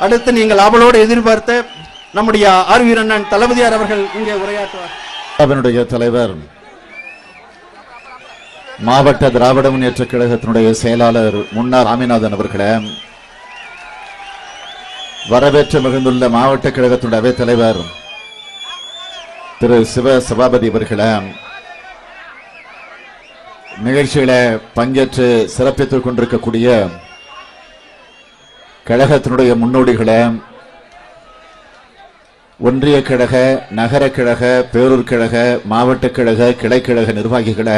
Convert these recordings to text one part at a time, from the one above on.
அடுத்து நீங்கள் அவளோடு எதிர்பார்த்த நம்முடைய ஆர்வீர் அண்ணன் தளபதியார் அவர்கள் இங்கே உரையாற்றுவார். அவனுடைய தலைவர் மாவட்ட திராவிட முன்னேற்ற கழகத்தினுடைய செயலாளர் முன்னார் ராமிநாதன் அவர்களே, வரவேற்று மிகுந்துள்ள மாவட்ட கழகத்தினுடைய அவைத் தலைவர் திரு சிவ சபாபதி அவர்களே, நிகழ்ச்சியில பங்கேற்று சிறப்பித்துக் கொண்டிருக்கக்கூடிய கழகத்தினுடைய முன்னோடிகளே, ஒன்றிய கழக, நகர கழக, பேரூர் கழக, மாவட்ட கழக, கிளைக்கழக நிர்வாகிகளே,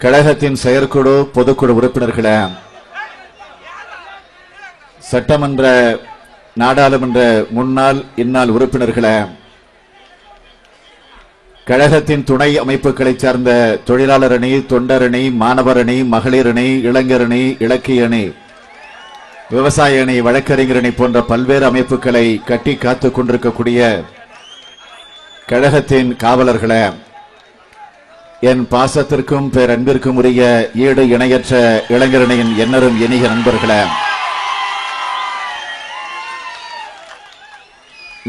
கழகத்தின் செயற்குழு பொதுக்குழு உறுப்பினர்களே, சட்டமன்ற நாடாளுமன்ற முன்னாள் இந்நாள் உறுப்பினர்களே, கழகத்தின் துணை அமைப்புகளை சார்ந்த தொழிலாளர் அணி, தொண்டர் அணி, மாணவர் அணி, மகளிர் அணி, இளைஞர் அணி, இலக்கிய அணி, விவசாய அணி, வழக்கறிஞர் அணி போன்ற பல்வேறு அமைப்புகளை கட்டி காத்துக் கொண்டிருக்கக்கூடிய கழகத்தின் காவலர்களே, என் பாசத்திற்கும் பேரன்பிற்கும் உரிய ஈடு இணையற்ற இளைஞரணியின் எண்ணரும் இனிய நண்பர்களே,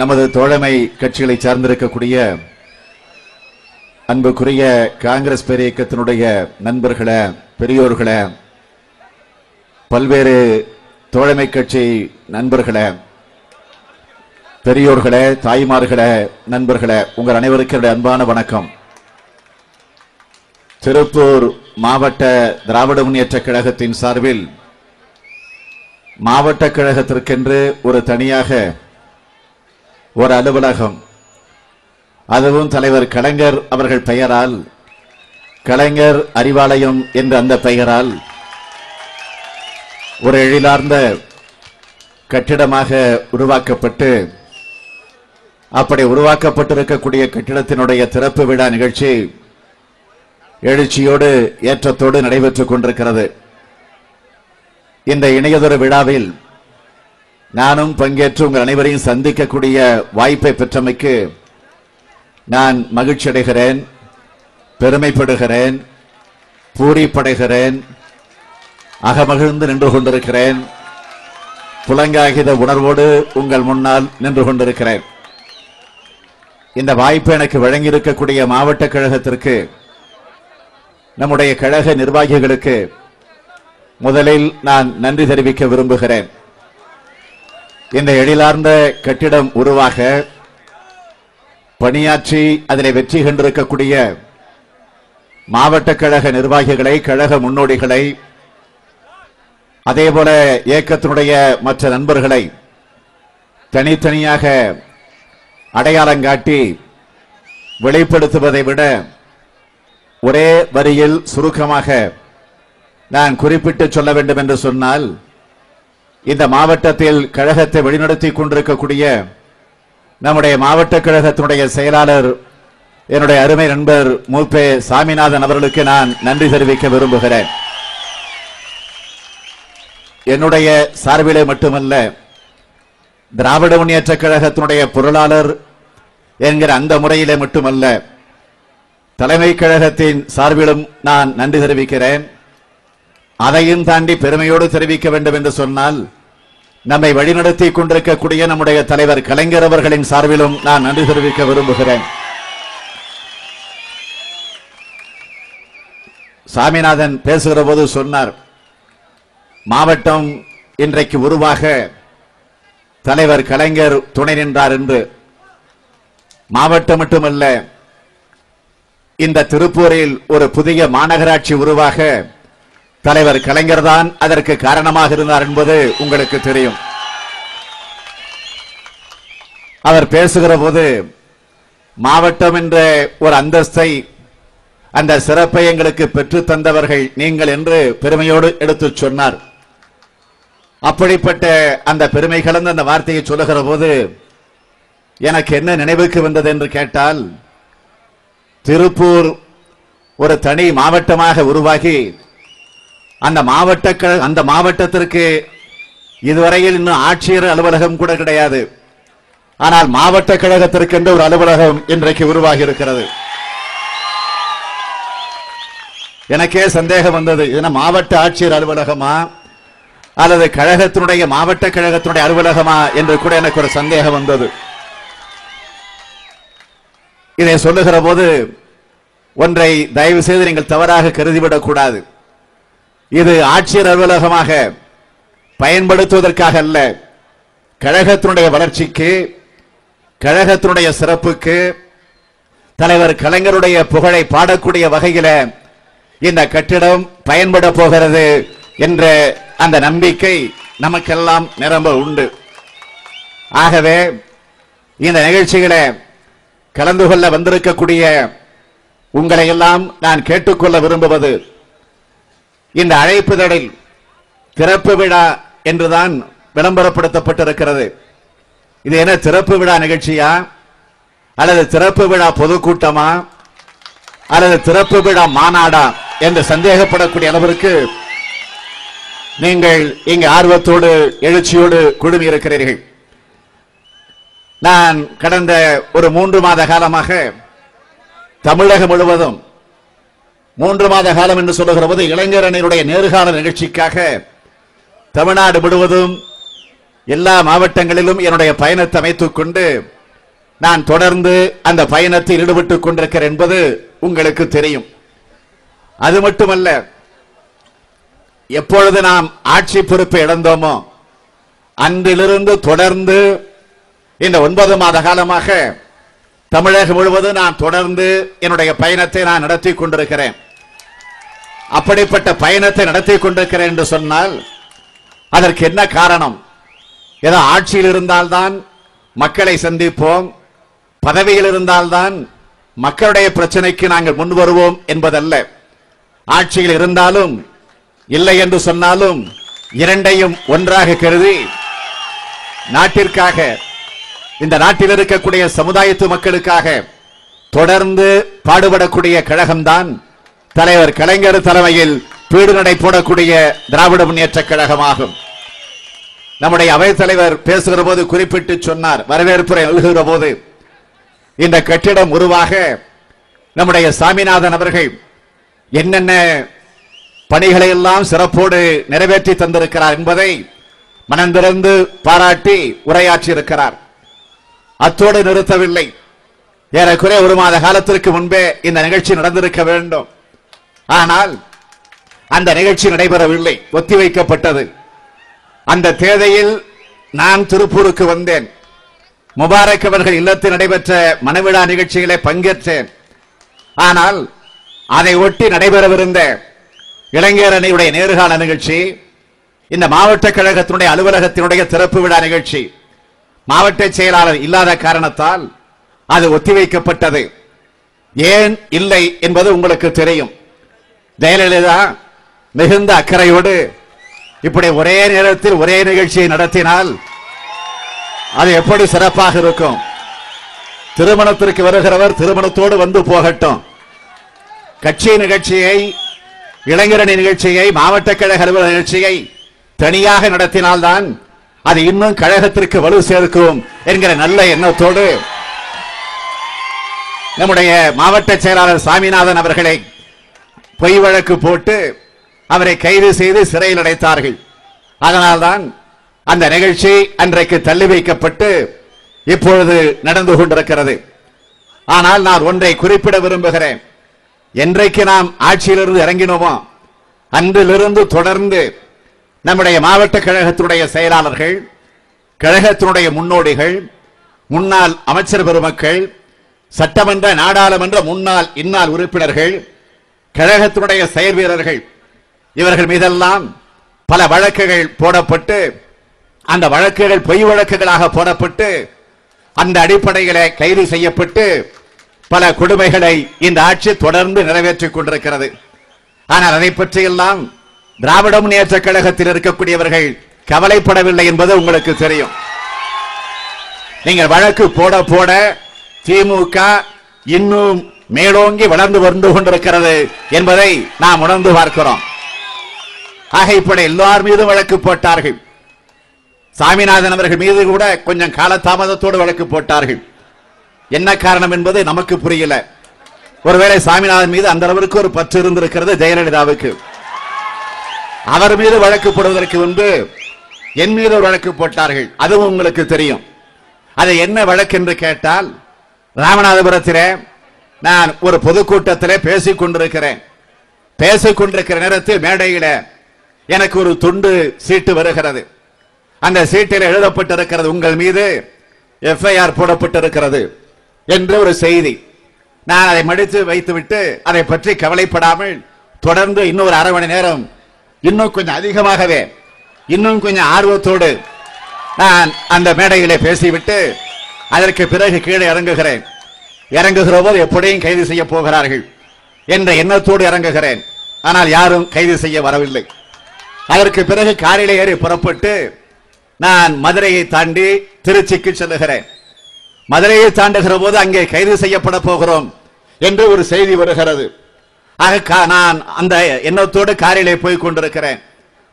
நமது தோழமை கட்சிகளை சார்ந்திருக்கக்கூடிய அன்புக்குரிய காங்கிரஸ் பேரியக்கத்தினுடைய நண்பர்களே, பெரியோர்களே, பல்வேறு தோழமை கட்சி நண்பர்களே, பெரியோர்களே, தாய்மார்களே, நண்பர்களே, உங்கள் அனைவருக்கும் என்னுடைய அன்பான வணக்கம். திருப்பூர் மாவட்ட திராவிட முன்னேற்ற கழகத்தின் சார்பில் மாவட்ட கழகத்திற்கென்று ஒரு தனியாக ஒரு அலுவலகம், அதுவும் தலைவர் கலைஞர் அவர்கள் பெயரால் கலைஞர் அறிவாலயம் என்ற அந்த பெயரால் ஒரு எழிலார்ந்த கட்டிடமாக உருவாக்கப்பட்டு, அப்படி உருவாக்கப்பட்டிருக்கக்கூடிய கட்டிடத்தினுடைய திறப்பு விழா நிகழ்ச்சி எழுச்சியோடு ஏற்றத்தோடு நடைபெற்றுக் கொண்டிருக்கிறது. இந்த இணையதொரு விழாவில் நானும் பங்கேற்று உங்கள் அனைவரையும் சந்திக்கக்கூடிய வாய்ப்பை பெற்றமைக்கு நான் மகிழ்ச்சி அடைகிறேன், பெருமைப்படுகிறேன், பூரிப்படைகிறேன், அகமகிழ்ந்து நின்று கொண்டிருக்கிறேன், புலங்காகித உணர்வோடு உங்கள் முன்னால் நின்று கொண்டிருக்கிறேன். இந்த வாய்ப்பு எனக்கு வழங்கியிருக்கக்கூடிய மாவட்ட கழகத்திற்கு, நம்முடைய கழக நிர்வாகிகளுக்கு முதலில் நான் நன்றி தெரிவிக்க விரும்புகிறேன். இந்த எழிலார்ந்த கட்டிடம் உருவாக பணியாற்றி அதிலே வெற்றி கண்டிருக்கக்கூடிய மாவட்ட கழக நிர்வாகிகளை, கழக முன்னோடிகளை, அதேபோல இயக்கத்தினுடைய மற்ற நண்பர்களை தனித்தனியாக அடையாளங்காட்டி வெளிப்படுத்துவதை விட ஒரே வரியில் சுருக்கமாக நான் குறிப்பிட்டு சொல்ல வேண்டும் என்று சொன்னால், இந்த மாவட்டத்தில் கழகத்தை வழிநடத்தி கொண்டிருக்கக்கூடிய நம்முடைய மாவட்ட கழகத்தினுடைய செயலாளர் என்னுடைய அருமை நண்பர் மூப்பே சாமிநாதன் அவர்களுக்கு நான் நன்றி தெரிவிக்க விரும்புகிறேன். என்னுடைய சார்பிலே மட்டுமல்ல, திராவிட முன்னேற்ற கழகத்தினுடைய பொருளாளர் என்கிற அந்த முறையிலே மட்டுமல்ல, தலைமை கழகத்தின் சார்பிலும் நான் நன்றி தெரிவிக்கிறேன். அதையும் தாண்டி பெருமையோடு தெரிவிக்க வேண்டும் என்று சொன்னால், நம்மை வழிநடத்தி கொண்டிருக்கக்கூடிய நம்முடைய தலைவர் கலைஞர் அவர்களின் சார்பிலும் நான் நன்றி தெரிவிக்க விரும்புகிறேன். சாமிநாதன் பேசுகிற போது சொன்னார், மாவட்டம் இன்றைக்கு உருவாக தலைவர் கலைஞர் துணை நின்றார் என்று. மாவட்டம் மட்டுமல்ல, இந்த திருப்பூரில் ஒரு புதிய மாநகராட்சி உருவாக தலைவர் கலைஞர் தான் அதற்கு காரணமாக இருந்தார் என்பது உங்களுக்கு தெரியும். அவர் பேசுகிற போது மாவட்டம் என்ற ஒரு அந்தஸ்தை, அந்த சிறப்பை எங்களுக்கு பெற்று தந்தவர்கள் நீங்கள் என்று பெருமையோடு எடுத்து சொன்னார். அப்படிப்பட்ட அந்த பெருமை கலந்த அந்த வார்த்தையை சொல்லுகிற போது எனக்கு என்ன நினைவுக்கு வந்தது என்று கேட்டால், திருப்பூர் ஒரு தனி மாவட்டமாக உருவாகி அந்த மாவட்டத்திற்கு இதுவரையில் இன்னும் ஆட்சியர் அலுவலகம் கூட கிடையாது. ஆனால் மாவட்ட கழகத்திற்கு என்று ஒரு அலுவலகம் இன்றைக்கு உருவாகி இருக்கிறது. எனக்கே சந்தேகம் வந்தது, இது மாவட்ட ஆட்சியர் அலுவலகமா அல்லது கழகத்தினுடைய மாவட்ட கழகத்தினுடைய அலுவலகமா என்று கூட எனக்கு ஒரு சந்தேகம் வந்தது. இதை சொல்லுகிற போது ஒன்றை தயவு செய்து நீங்கள் தவறாக கருதிவிடக் கூடாது. இது ஆட்சியர் அலுவலகமாக பயன்படுத்துவதற்காக அல்ல, கழகத்தினுடைய வளர்ச்சிக்கு, கழகத்தினுடைய சிறப்புக்கு, தலைவர் கலைஞருடைய புகழை பாடக்கூடிய வகையில இந்த கட்டிடம் பயன்பட போகிறது என்ற அந்த நம்பிக்கை நமக்கெல்லாம் நிரம்ப உண்டு. ஆகவே இந்த நிகழ்ச்சிகளை கலந்து கொள்ள வந்திருக்கக்கூடிய உங்களை எல்லாம் நான் கேட்டுக்கொள்ள விரும்புவது, இந்த அழைப்புதலில் திறப்பு விழா என்றுதான் விளம்பரப்படுத்தப்பட்டிருக்கிறது. இது என்ன திறப்பு விழா நிகழ்ச்சியா, அல்லது திறப்பு விழா பொதுக்கூட்டமா, அல்லது திறப்பு விழா மாநாடா என்று சந்தேகப்படக்கூடிய அளவிற்கு நீங்கள் இங்கு ஆர்வத்தோடு எழுச்சியோடு குழுமி இருக்கிறீர்கள். நான் கடந்த ஒரு 3 மாத காலமாக தமிழகம் முழுவதும் 3 மாத காலம் என்று சொல்லுகிற போது இளைஞர் அணியினுடைய நேர்காண நிகழ்ச்சிக்காக தமிழ்நாடு முழுவதும் எல்லா மாவட்டங்களிலும் என்னுடைய பயணத்தை அமைத்துக் கொண்டு நான் தொடர்ந்து அந்த பயணத்தில் ஈடுபட்டுக் கொண்டிருக்கிறேன் என்பது உங்களுக்கு தெரியும். அது மட்டுமல்ல, எப்பொழுது நாம் ஆட்சி பொறுப்பை இழந்தோமோ அன்றிலிருந்து தொடர்ந்து இந்த 9 மாத காலமாக தமிழகம் முழுவதும் நான் தொடர்ந்து என்னுடைய பயணத்தை நான் நடத்தி கொண்டிருக்கிறேன். அப்படிப்பட்ட பயணத்தை நடத்தி கொண்டிருக்கிறேன் என்று சொன்னால் அதற்கு என்ன காரணம்? ஏதோ ஆட்சியில் இருந்தால்தான் மக்களை சந்திப்போம், பதவியில் இருந்தால்தான் மக்களுடைய பிரச்சனைக்கு நாங்கள் முன் வருவோம் என்பதல்ல. ஆட்சியில் இருந்தாலும் இல்லை என்று சொன்னாலும் இரண்டையும் ஒன்றாக கருதி நாட்டிற்காக, இந்த நாட்டில் இருக்கக்கூடிய சமுதாயத்து மக்களுக்காக தொடர்ந்து பாடுபடக்கூடிய கழகம்தான் தலைவர் கலைஞர் தலைமையில் பீடு நடை போடக்கூடிய திராவிட முன்னேற்ற கழகமாகும். நம்முடைய அவைத் தலைவர் பேசுகிற போது குறிப்பிட்டு சொன்னார், வரவேற்புரை நல்குகிற போது, இந்த கட்டிடம் உருவாக நம்முடைய சாமிநாதன் அவர்கள் என்னென்ன பணிகளை எல்லாம் சிறப்போடு நிறைவேற்றி தந்திருக்கிறார் என்பதை மனந்திறந்து பாராட்டி உரையாற்றி இருக்கிறார். அத்தோடு நிறுத்தவில்லை. ஏறக்குறைய 1 மாத காலத்திற்கு முன்பே இந்த நிகழ்ச்சி நடந்திருக்க வேண்டும். ஆனால் அந்த நிகழ்ச்சி நடைபெறவில்லை, ஒத்திவைக்கப்பட்டது. அந்த தேதியில் நான் திருப்பூருக்கு வந்தேன். முபாரக் அவர்கள் இல்லத்தில் நடைபெற்ற மனவிழா நிகழ்ச்சிகளை பங்கேற்றேன். ஆனால் அதை ஒட்டி நடைபெறவிருந்த இளைஞர் அணியுடைய நேர்காண நிகழ்ச்சி, இந்த மாவட்ட கழகத்தினுடைய அலுவலகத்தினுடைய திறப்பு விழா நிகழ்ச்சி மாவட்ட செயலாளர் இல்லாத காரணத்தால் அது ஒத்திவைக்கப்பட்டது. ஏன் இல்லை என்பது உங்களுக்கு தெரியும். ஜெயலலிதா மிகுந்த அக்கறையோடு இப்படி ஒரே நேரத்தில் ஒரே நிகழ்ச்சியை நடத்தினால் அது எப்படி சிறப்பாக இருக்கும்? திருமணத்திற்கு வருகிறவர் திருமணத்தோடு வந்து போகட்டும். கட்சி நிகழ்ச்சியை, இளைஞரணி நிகழ்ச்சியை, மாவட்ட கழக அலுவலக நிகழ்ச்சியை தனியாக நடத்தினால்தான் அது இன்னும் கழகத்திற்கு வலு சேர்க்கும் என்கிற நல்ல எண்ணத்தோடு நம்முடைய மாவட்ட செயலாளர் சாமிநாதன் அவர்களை பொய் வழக்கு போட்டு அவரை கைது செய்து சிறையில் அடைத்தார்கள். அதனால்தான் அந்த நிகழ்ச்சி அன்றைக்கு தள்ளி வைக்கப்பட்டு இப்பொழுது நடந்து கொண்டிருக்கிறது. ஆனால் நான் ஒன்றை குறிப்பிட விரும்புகிறேன். என்றைக்கு நாம் ஆட்சியிலிருந்து இறங்கினோமோ அன்றிலிருந்து தொடர்ந்து நம்முடைய மாவட்ட கழகத்தினுடைய செயலாளர்கள், கழகத்தினுடைய முன்னோடிகள், முன்னாள் அமைச்சர் பெருமக்கள், சட்டமன்ற நாடாளுமன்ற முன்னாள் இன்னாள் உறுப்பினர்கள், கழகத்தினுடைய செயல் வீரர்கள், இவர்கள் மீதெல்லாம் பல வழக்குகள் போடப்பட்டு, அந்த வழக்குகள் பொய் வழக்குகளாக போடப்பட்டு, அந்த அடிப்படையில கைது செய்யப்பட்டு பல கொடுமைகளை இந்த ஆட்சி தொடர்ந்து நிறைவேற்றிக் கொண்டிருக்கிறது. ஆனால் அதை பற்றியெல்லாம் திராவிட முன்னேற்ற கழகத்தில் இருக்கக்கூடியவர்கள் கவலைப்படவில்லை என்பது உங்களுக்கு தெரியும். நீங்கள் வழக்கு போட போட திமுக இன்னும் மேலோங்கி வளர்ந்து வந்து கொண்டிருக்கிறது என்பதை நாம் உணர்ந்து பார்க்கிறோம். ஆக இப்படி எல்லார் மீதும் வழக்கு போட்டார்கள். சாமிநாதன் அவர்கள் மீது கூட கொஞ்சம் காலதாமதத்தோடு வழக்கு போட்டார்கள். என்ன காரணம் என்பது நமக்கு புரியல. ஒருவேளை சாமிநாதன் மீது அந்த அளவிற்கு ஒரு பற்று இருந்திருக்கிறது ஜெயலலிதாவுக்கு. அவர் மீது வழக்கு போடுவதற்கு முன்பு என் மீது ஒரு வழக்கு போட்டார்கள். அதுவும் உங்களுக்கு தெரியும். அது என்ன வழக்கு என்று கேட்டால், ராமநாதபுரத்திலே நான் ஒரு பொதுக்கூட்டத்திலே பேசிக் கொண்டிருக்கிற நேரத்தில் மேடையில எனக்கு ஒரு துண்டு சீட்டு வருகிறது. அந்த சீட்டில் எழுதப்பட்டிருக்கிறது, உங்கள் மீது எஃப்ஐஆர் போடப்பட்டிருக்கிறது என்று ஒரு செய்தி. நான் அதை மடித்து வைத்துவிட்டு அதை பற்றி கவலைப்படாமல் தொடர்ந்து இன்னொரு அரை மணி நேரம் இன்னும் கொஞ்சம் அதிகமாகவே இன்னும் கொஞ்சம் ஆர்வத்தோடு நான் அந்த மேடையிலே பேசிவிட்டு அதற்கு பிறகு கீழே இறங்குகிற போது எப்படியும் கைது செய்ய போகிறார்கள் என்ற எண்ணத்தோடு இறங்குகிறேன். ஆனால் யாரும் கைது செய்ய வரவில்லை. அதற்கு பிறகு காரிலே ஏறி புறப்பட்டு நான் மதுரையை தாண்டி திருச்சிக்கு செல்லுகிறேன். மதுரையை தாண்டுகிற போது அங்கே கைது செய்யப்பட போகிறோம் என்று ஒரு செய்தி வருகிறது. ஆக நான் அந்த எண்ணத்தோடு காரிலே போய் கொண்டிருக்கிறேன்.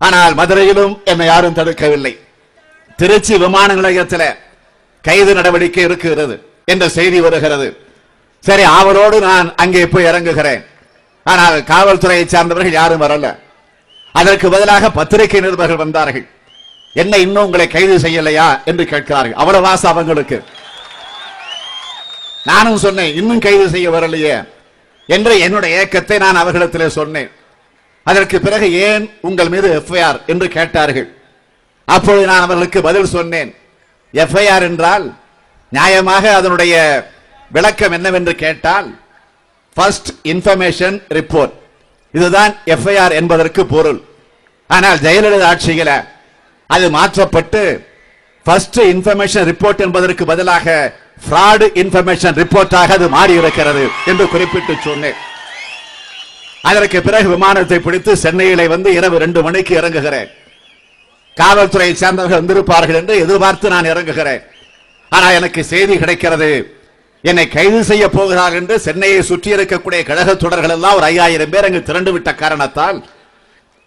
ஆனால் மதுரையிலும் என்னை யாரும் தடுக்கவில்லை. திருச்சி விமான நிலையத்தில் கைது நடவடிக்கை இருக்கிறது என்ற செய்தி வருகிறது. சரி, அவரோடு நான் அங்கே போய் இறங்குகிறேன். ஆனால் காவல்துறையை சார்ந்தவர்கள் யாரும் வரல. அதற்கு பதிலாக பத்திரிகை நிருபர்கள் வந்தார்கள். என்ன இன்னும் உங்களை கைது செய்யலையா என்று கேட்கிறார்கள். அவ்வளவு ஆசை அவங்களுக்கு. நானும் சொன்னேன், இன்னும் கைது செய்ய வரலையே என்று என்னுடைய ஏக்கத்தை நான் அவர்களிடத்திலே சொன்னேன். அதற்கு பிறகு ஏன் உங்கள் மீது எஃப்ஐஆர் என்று கேட்டார்கள். அப்பொழுது நான் அவர்களுக்கு பதில் சொன்னேன், எஃப்ஐஆர் என்றால் நியாயமாக அதனுடைய விளக்கம் என்னவென்று கேட்டால் ஃபர்ஸ்ட் இன்ஃபர்மேஷன் ரிப்போர்ட், இதுதான் எஃப்ஐஆர் என்பதற்கு பொருள். ஆனால் ஜெயலலிதா ஆட்சியில் அது மாற்றப்பட்டு ஃபர்ஸ்ட் இன்ஃபர்மேஷன் ரிப்போர்ட் என்பதற்கு பதிலாக ஃப்ராட் இன்ஃபர்மேஷன் ரிப்போர்ட்டாக அது மாறி இருக்கிறது என்று குறிப்பிட்டு சொன்னேன். அதற்கு பிறகு விமானத்தை பிடித்து சென்னையிலே வந்து இரவு 2 மணிக்கு இறங்குகிறேன். காவல்துறையை சேர்ந்தவர்கள் வந்திருப்பார்கள் என்று எதிர்பார்த்து நான் இறங்குகிறேன். ஆனால் எனக்கு செய்தி கிடைக்கிறது, என்னை கைது செய்ய போகிறார்கள் என்று. சென்னையை சுற்றி இருக்கக்கூடிய கழக தொடர்கள் எல்லாம் ஒரு 5000 பேர் அங்கு திரண்டு விட்ட காரணத்தால்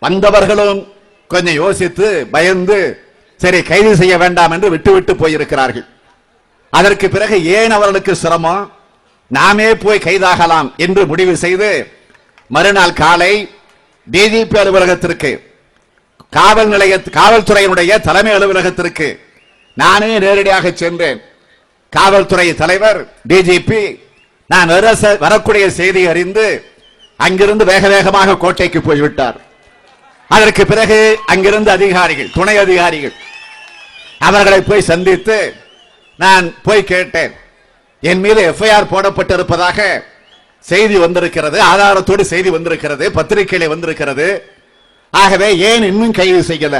வந்தவர்களும் கொஞ்சம் யோசித்து பயந்து சரி கைது செய்ய வேண்டாம் என்று விட்டுவிட்டு போயிருக்கிறார்கள். அதற்கு பிறகு ஏன் அவர்களுக்கு சிரமம், நாமே போய் கைதாகலாம் என்று முடிவு செய்து மறுநாள் காலை டிஜிபி அலுவலகத்திற்கு காவல்துறையினுடைய தலைமை அலுவலகத்திற்கு நானே நேரடியாக சென்றேன். காவல்துறை தலைவர் டிஜிபி நான் வரக்கூடிய செய்தி அறிந்து அங்கிருந்து வேக வேகமாக கோட்டைக்கு போய்விட்டார். அதற்கு பிறகு அங்கிருந்து அதிகாரிகள், துணை அதிகாரிகள் அவர்களை போய் சந்தித்து நான் போய் கேட்டேன், என் மீது எஃப்ஐஆர் போடப்பட்டிருப்பதாக செய்தி வந்திருக்கிறது, ஆதாரத்தோடு செய்தி வந்திருக்கிறது, பத்திரிகையில வந்திருக்கிறது. ஆகவே ஏன் இன்னும் கைது செய்யல?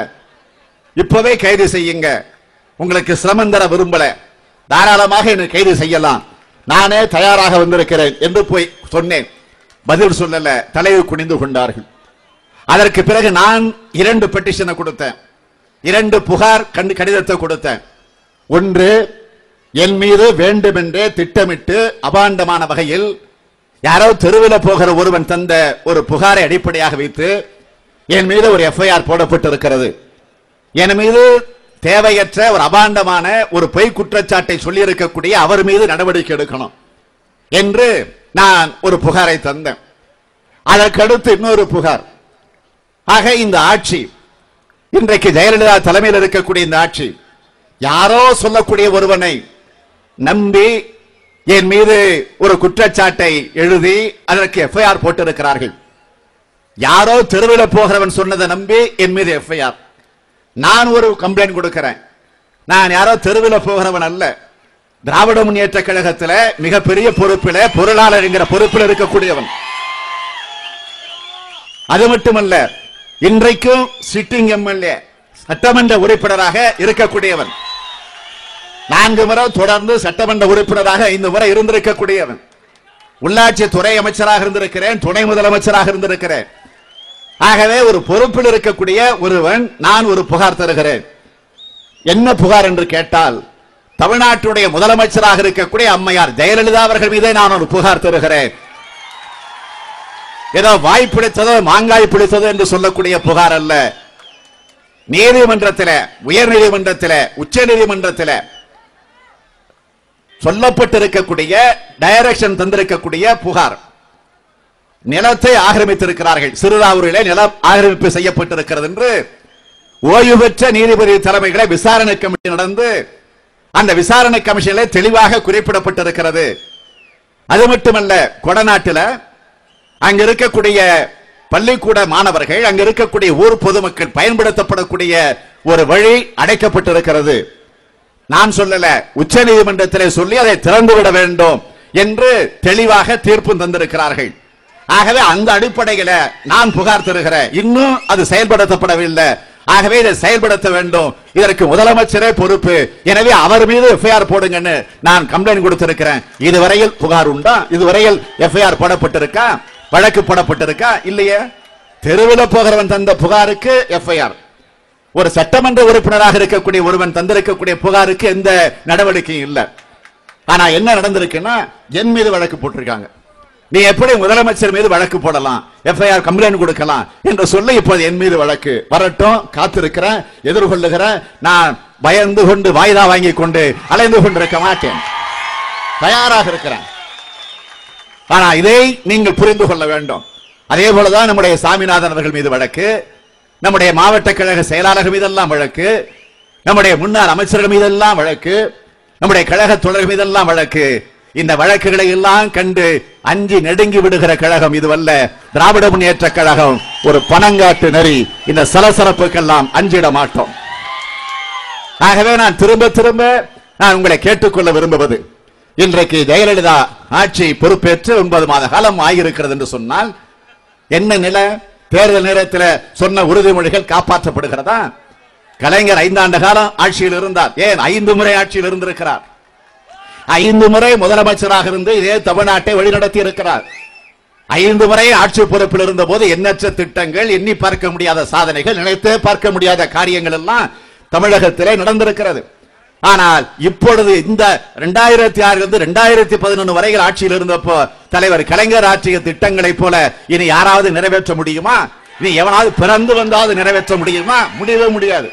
இப்பவே கைது செய்யுங்க, உங்களுக்கு சிரமம் தர விரும்பல, தாராளமாக என்னை கைது செய்யலாம், நானே தயாராக வந்திருக்கிறேன் என்று போய் சொன்னேன். பதில் சொல்லல, தலையை குனிந்து கொண்டார்கள். அதற்கு பிறகு நான் 2 பெட்டிஷனை கொடுத்தேன், 2 புகார் கடிதத்தை கொடுத்தேன். ஒன்று, என் மீது வேண்டுமென்றே திட்டமிட்டு அபாண்டமான வகையில் யாரோ தெருவில் போகிற ஒருவன் தந்த ஒரு புகாரை அடிப்படையாக வைத்து என் மீது ஒரு எஃப்ஐஆர் போடப்பட்டிருக்கிறது, என் மீது தேவையற்ற ஒரு அபாண்டமான ஒரு பொய் குற்றச்சாட்டை சொல்லி இருக்கக்கூடிய அவர் மீது நடவடிக்கை எடுக்கணும் என்று நான் ஒரு புகாரை தந்தேன். அதற்கடுத்து இன்னொரு புகார். ஆக இந்த ஆட்சி, இன்றைக்கு ஜெயலலிதா தலைமையில் இருக்கக்கூடிய இந்த ஆட்சி யாரோ சொல்லக்கூடிய ஒருவனை நம்பி என் மீது ஒரு குற்றச்சாட்டை எழுதி அதற்கு எஃப்ஐஆர் போட்டிருக்கிறார்கள். யாரோ தெருவில் போகிறவன் சொன்னதை நம்பி என் மீது எஃப்ஐஆர். நான் ஒரு கம்ப்ளைண்ட் கொடுக்கிறேன், நான் யாரோ தெருவில் போகிறவன் அல்ல, திராவிட முன்னேற்ற கழகத்தில் மிகப்பெரிய பொறுப்பில் பொருளாளர் என்கிற பொறுப்பில் இருக்கக்கூடியவன். அது மட்டுமல்ல, இன்றைக்கும் சிட்டிங் எம்எல்ஏ சட்டமன்ற உறுப்பினராக இருக்கக்கூடியவன், 4 முறை தொடர்ந்து சட்டமன்ற உறுப்பினராக 5 முறை இருந்திருக்கக்கூடியவன், உள்ளாட்சி துறை அமைச்சராக இருந்திருக்கிறேன், துணை முதலமைச்சராக இருந்திருக்கிறேன். ஆகவே ஒரு பொறுப்பில் இருக்கக்கூடிய ஒருவன் நான் ஒரு புகார் தருகிறேன். என்ன புகார் என்று கேட்டால், தமிழ்நாட்டுடைய முதலமைச்சராக இருக்கக்கூடிய அம்மையார் ஜெயலலிதா அவர்கள் மீதே நான் ஒரு புகார் தருகிறேன். ஏதோ வாய் பிடித்ததோ மாங்காய் பிடித்ததோ என்று சொல்லக்கூடிய புகார் அல்ல. நீதிமன்றத்தில், உயர் நீதிமன்றத்தில், உச்ச நீதிமன்றத்தில் சொல்லப்பட்டிருக்கக்கூடிய டைரக்ஷன் தந்திருக்கக்கூடிய புகார். நிலத்தை ஆக்கிரமித்திருக்கிறார்கள். சிறுதாவூரிலே நிலம் ஆக்கிரமிப்பு செய்யப்பட்டிருக்கிறது என்று ஓய்வு பெற்ற நீதிபதி தலைமையிலே விசாரணை கமிட்டி நடந்து அந்த விசாரணை கமிஷனில் தெளிவாக குறிப்பிடப்பட்டிருக்கிறது. அது மட்டுமல்ல, கொடநாட்டில் அங்க இருக்கக்கூடிய பள்ளிக்கூட மாணவர்கள், அங்க இருக்கக்கூடிய ஊர் பொதுமக்கள் பயன்படுத்தப்படக்கூடிய ஒரு வழி அடைக்கப்பட்டிருக்கிறது. நான் சொல்லல, உச்ச நீதிமன்றத்திலே சொல்லி அதை திறந்துவிட வேண்டும் என்று தெளிவாக தீர்ப்பு தந்திருக்கிறார்கள். ஆகவே அந்த அடிப்படையில் நான் புகார் தருகிறேன். இன்னும் அது செயல்படுத்தப்படவில்லை. ஆகவே இதை செயல்படுத்த வேண்டும். இதற்கு முதலமைச்சரே பொறுப்பு. எனவே அவர் மீது எஃப்ஐஆர் போடுங்கன்னு நான் கம்ப்ளைண்ட் கொடுத்திருக்கிறேன். இதுவரையில் புகார் உண்டா? இதுவரையில் எஃப்ஐஆர் போடப்பட்டிருக்கா? வழக்கு போடப்பட்டிருக்கா? இல்லையே. தெருவில் போகிறவன் தந்த புகாருக்கு எஃப்ஐஆர். ஒரு சட்டமன்ற உறுப்பினராக இருக்கக்கூடிய ஒருவன் தந்திருக்கக்கூடிய புகாருக்கு எந்த நடவடிக்கையும் இல்லை. ஆனா என்ன நடந்திருக்குன்னா, என் மீது வழக்கு போட்டிருக்காங்க. நீ எப்படி முதலமைச்சர் மீது வழக்கு போடலாம், எஃப்ஐஆர் கம்ப்ளைண்ட் கொடுக்கலாம் என்று சொல்லி இப்போது என் மீது வழக்கு வரட்டும். காத்திருக்கிறேன், எதிர்கொள்ளுகிறேன். நான் பயந்து கொண்டு வாய்தா வாங்கி கொண்டு அலைந்து கொண்டிருக்க மாட்டேன். தயாராக இருக்கிறேன். ஆனா இதை நீங்கள் புரிந்து கொள்ள வேண்டும். அதே போலதான் நம்முடைய சாமிநாதன் அவர்கள் மீது வழக்கு, நம்முடைய மாவட்ட கழக செயலாளர்கள் மீதெல்லாம் வழக்கு, நம்முடைய முன்னாள் அமைச்சர்கள் மீதெல்லாம் வழக்கு, நம்முடைய கழக தொடர்கள் மீதெல்லாம் வழக்கு. இந்த வழக்குகளை எல்லாம் கண்டு அஞ்சி நெடுங்கி விடுகிற கழகம் இதுவல்ல. திராவிட முன்னேற்ற கழகம் ஒரு பனங்காட்டு நெறி. இந்த சலசலப்புக்கெல்லாம் அஞ்சிட மாட்டோம். ஆகவே நான் திரும்ப திரும்ப நான் உங்களை கேட்டுக்கொள்ள விரும்புவது, இன்றைக்கு ஜெயலலிதா ஆட்சி பொறுப்பேற்று 9 மாத காலம் ஆகியிருக்கிறது என்று சொன்னால் என்ன நிலை? தேர்தல் நேரத்தில் சொன்ன உறுதிமொழிகள் காப்பாற்றப்படுகிறதா? கலைஞர் 5 ஆண்டு காலம் ஆட்சியில் இருந்தார். ஏன் 5 முறை ஆட்சியில் இருந்திருக்கிறார். 5 முறை முதலமைச்சராக இருந்து இதே தமிழ்நாட்டை வழிநடத்தி இருக்கிறார். 5 முறை ஆட்சி பொறுப்பில் இருந்த போது எண்ணற்ற திட்டங்கள், எண்ணி பார்க்க முடியாத சாதனைகள், நினைத்தே பார்க்க முடியாத காரியங்கள் எல்லாம் தமிழகத்திலே நடந்திருக்கிறது. ஆனால் இப்பொழுது இந்த 2006 இருந்து 2011 வரையில் ஆட்சியில் இருந்தப்போ தலைவர் கலைஞர் ஆற்றிய திட்டங்களை போல இனி யாராவது நிறைவேற்ற முடியுமா? இனி எவனாவது பிறந்து வந்தாவது நிறைவேற்ற முடியுமா? முடியவே முடியாது.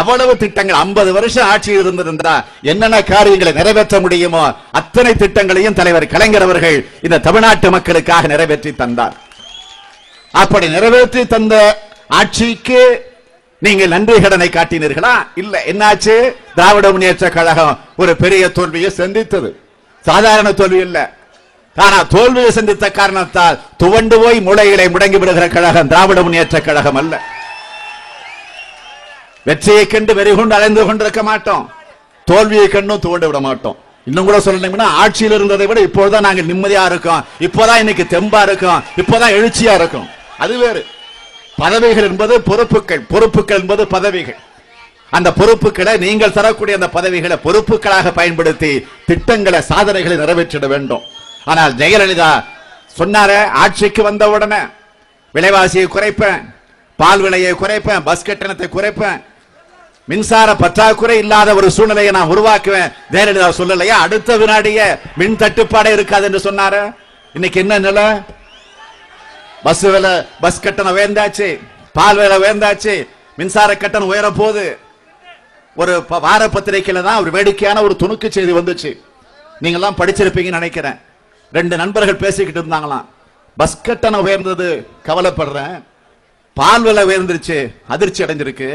அவ்வளவு திட்டங்கள் 50 வருஷம் ஆட்சியில் இருந்திருந்தா என்னென்ன காரியங்களை நிறைவேற்ற முடியுமோ அத்தனை திட்டங்களையும் தலைவர் கலைஞர் அவர்கள் இந்த தமிழ்நாட்டு மக்களுக்காக நிறைவேற்றி தந்தார். அப்படி நிறைவேற்றி தந்த ஆட்சிக்கு நீங்கள் நன்றி கடனை காட்டினீர்களா? இல்ல. என்னாச்சு? திராவிட முன்னேற்ற கழகம் ஒரு பெரிய தோல்வியை சந்தித்தது. சாதாரண தோல்வி இல்ல. ஆனா தோல்வியை சந்தித்த காரணத்தால் துவண்டு போய் மூளைகளை முடங்கி விடுகிற கழகம் திராவிட முன்னேற்ற கழகம் அல்ல. வெற்றியை கண்டு வெறிகொண்டு அலைந்து கொண்டிருக்க மாட்டோம். தோல்வியை கண்டும் துவண்டு விட மாட்டோம். இன்னும் கூட சொல்லணும்னா, ஆட்சியில் இருந்ததை விட இப்போதான் நாங்கள் நிம்மதியா இருக்கோம், இப்போதான் இன்னைக்கு தெம்பா இருக்கோம், இப்போதான் எழுச்சியா இருக்கும். அது வேறு. பதவிகள் என்பது பொறுப்புகள், பொறுப்புகள் என்பது பதவிகள். அந்த பொறுப்புகளை நீங்கள் தரக்கூடிய அந்த பதவிகளை பொறுப்புகளாக பயன்படுத்தி திட்டங்களை, சாதனைகளை நிறைவேற்றிட வேண்டும். ஆனால் ஜெயலலிதா சொன்னார, ஆட்சிக்கு வந்த உடனே விலைவாசியை குறைப்பேன், பால் விலையை குறைப்பேன், பஸ் கட்டணத்தை குறைப்பேன், மின்சார பற்றாக்குறை இல்லாத ஒரு சூழ்நிலையை நான் உருவாக்குவேன். ஜெயலலிதா சொல்லலையா? அடுத்த வினாடியே மின் தட்டுப்பாடே இருக்காது என்று சொன்னாரு. இன்னைக்கு என்ன நிலை? பஸ் கட்டணம் உயர்ந்தாச்சு, பால் விலை உயர்ந்தாச்சு, மின்சார கட்டணம் உயர போது. ஒரு வார பத்திரிகையில தான் ஒரு வேடிக்கையான ஒரு துணுக்கு செய்தி வந்துச்சு. நீங்க எல்லாம் படிச்சிருப்பீங்கன்னு நினைக்கிறேன். 2 நண்பர்கள் பேசிக்கிட்டு இருந்தாங்களாம். பஸ் கட்டணம் உயர்ந்தது கவலைப்படுறேன், பால் விலை உயர்ந்துருச்சு அதிர்ச்சி அடைஞ்சிருக்கு,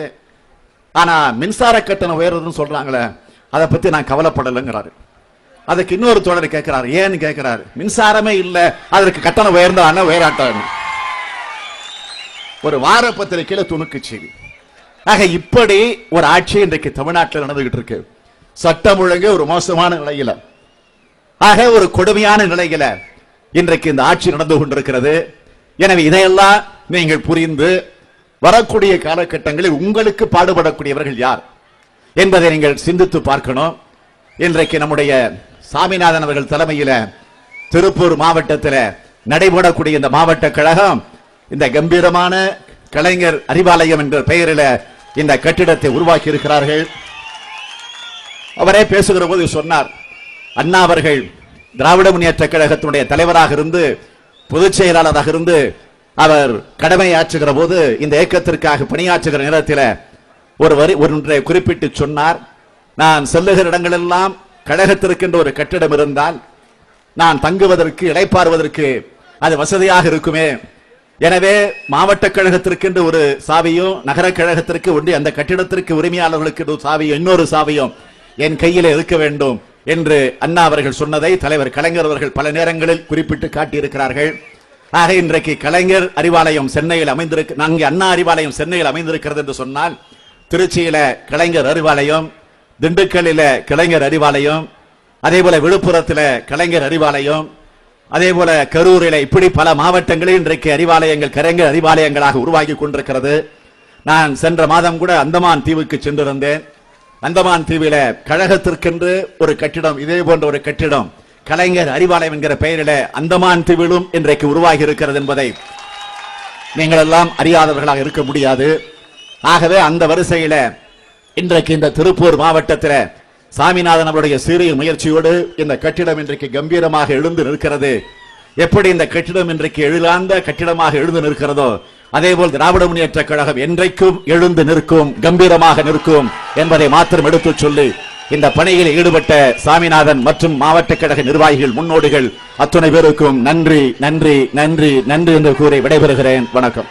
ஆனா மின்சார கட்டணம் உயர்றதுன்னு சொல்றாங்களே அதை பத்தி நான் கவலைப்படலைங்கிறாரு. அதுக்கு இன்னொரு தோழர் கேட்கிறாரு, ஏன்னு கேட்கிறாரு. மின்சாரமே இல்ல, அதற்கு கட்டணம் உயர்ந்தான உயராட்டாரு. ஒரு வார பத்திரிகையில துணுக்கு செய்தி. ஆக இப்படி ஒரு ஆட்சி இன்றைக்கு தமிழ்நாட்டில் நடந்துகிட்டு இருக்கு. சட்டம் ஒழுங்கு ஒரு மோசமான நிலையில, ஆக ஒரு கொடுமையான நிலையில இன்றைக்கு இந்த ஆட்சி நடந்து கொண்டிருக்கிறது. எனவே இதையெல்லாம் நீங்கள் புரிந்து வரக்கூடிய காலகட்டங்களில் உங்களுக்கு பாடுபடக்கூடியவர்கள் யார் என்பதை நீங்கள் சிந்தித்து பார்க்கணும். இன்றைக்கு நம்முடைய சாமிநாதன் அவர்கள் தலைமையில் திருப்பூர் மாவட்டத்தில் நடைபெறக்கூடிய இந்த மாவட்ட கழகம் இந்த கம்பீரமான கலைஞர் அறிவாலயம் என்ற பெயரில் இந்த கட்டிடத்தை உருவாக்கி இருக்கிறார்கள். அவரே பேசுகிற போது சொன்னார், அண்ணா அவர்கள் திராவிட முன்னேற்ற கழகத்தினுடைய தலைவராக இருந்து பொதுச் செயலாளராக இருந்து அவர் கடமையாற்றுகிற போது இந்த இயக்கத்திற்காக பணியாற்றுகிற நேரத்தில் ஒன்றை குறிப்பிட்டு சொன்னார். நான் செல்லுகிற இடங்களெல்லாம் கழகத்திற்கென்ற ஒரு கட்டிடம் இருந்தால் நான் தங்குவதற்கு, இளைப்பாறுவதற்கு அது வசதியாக இருக்குமே. எனவே மாவட்ட கழகத்திற்கு ஒரு சாவியும், நகர கழகத்திற்கு ஒன்றி அந்த கட்டிடத்திற்கு உரிமையாளர்களுக்கு ஒரு சாவியும், இன்னொரு சாவியும் என் கையில் இருக்க வேண்டும் என்று அண்ணா அவர்கள் சொன்னதை தலைவர் கலைஞர் அவர்கள் பல நேரங்களில் குறிப்பிட்டு காட்டியிருக்கிறார்கள். ஆக இன்றைக்கு கலைஞர் அறிவாலயம் சென்னையில் அமைந்திருக்கு, நாங்கள் அண்ணா அறிவாலயம் சென்னையில் அமைந்திருக்கிறது என்று சொன்னால், திருச்சியில கலைஞர் அறிவாலயம், திண்டுக்கல்லில கலைஞர் அறிவாலயம், அதே போல விழுப்புரத்தில் கலைஞர் அறிவாலயம், அதே போல கரூரில், இப்படி பல மாவட்டங்களில் இன்றைக்கு அறிவாலயங்கள் கலைஞர் அறிவாலயங்களாக உருவாகி கொண்டிருக்கிறது. நான் சென்ற மாதம் கூட அந்தமான் தீவுக்கு சென்றிருந்தேன். அந்தமான் தீவில கழகத்திற்கென்று ஒரு கட்டிடம், இதே போன்ற ஒரு கட்டிடம் கலைஞர் அறிவாலயம் என்கிற பெயரில் அந்தமான் தீவிலும் இன்றைக்கு உருவாகி இருக்கிறது என்பதை நீங்கள் எல்லாம் அறியாதவர்களாக இருக்க முடியாது. ஆகவே அந்த வரிசையில இன்றைக்கு இந்த திருப்பூர் மாவட்டத்தில் சாமிநாதன் அவருடைய சீரிய முயற்சியோடு இந்த கட்டிடம் இன்றைக்கு கம்பீரமாக எழுந்து நிற்கிறது. எப்படி இந்த கட்டிடம் இன்றைக்கு எழுதாந்த கட்டிடமாக எழுந்து நிற்கிறதோ, அதேபோல் திராவிட முன்னேற்ற கழகம் என்றைக்கும் எழுந்து நிற்கும், கம்பீரமாக நிற்கும் என்பதை மாத்திரம் எடுத்துச் சொல்லி, இந்த பணியில் ஈடுபட்ட சாமிநாதன் மற்றும் மாவட்ட கழக நிர்வாகிகள், முன்னோடிகள் அத்துணை பேருக்கும் நன்றி நன்றி நன்றி நன்றி என்று கூறி விடைபெறுகிறேன். வணக்கம்.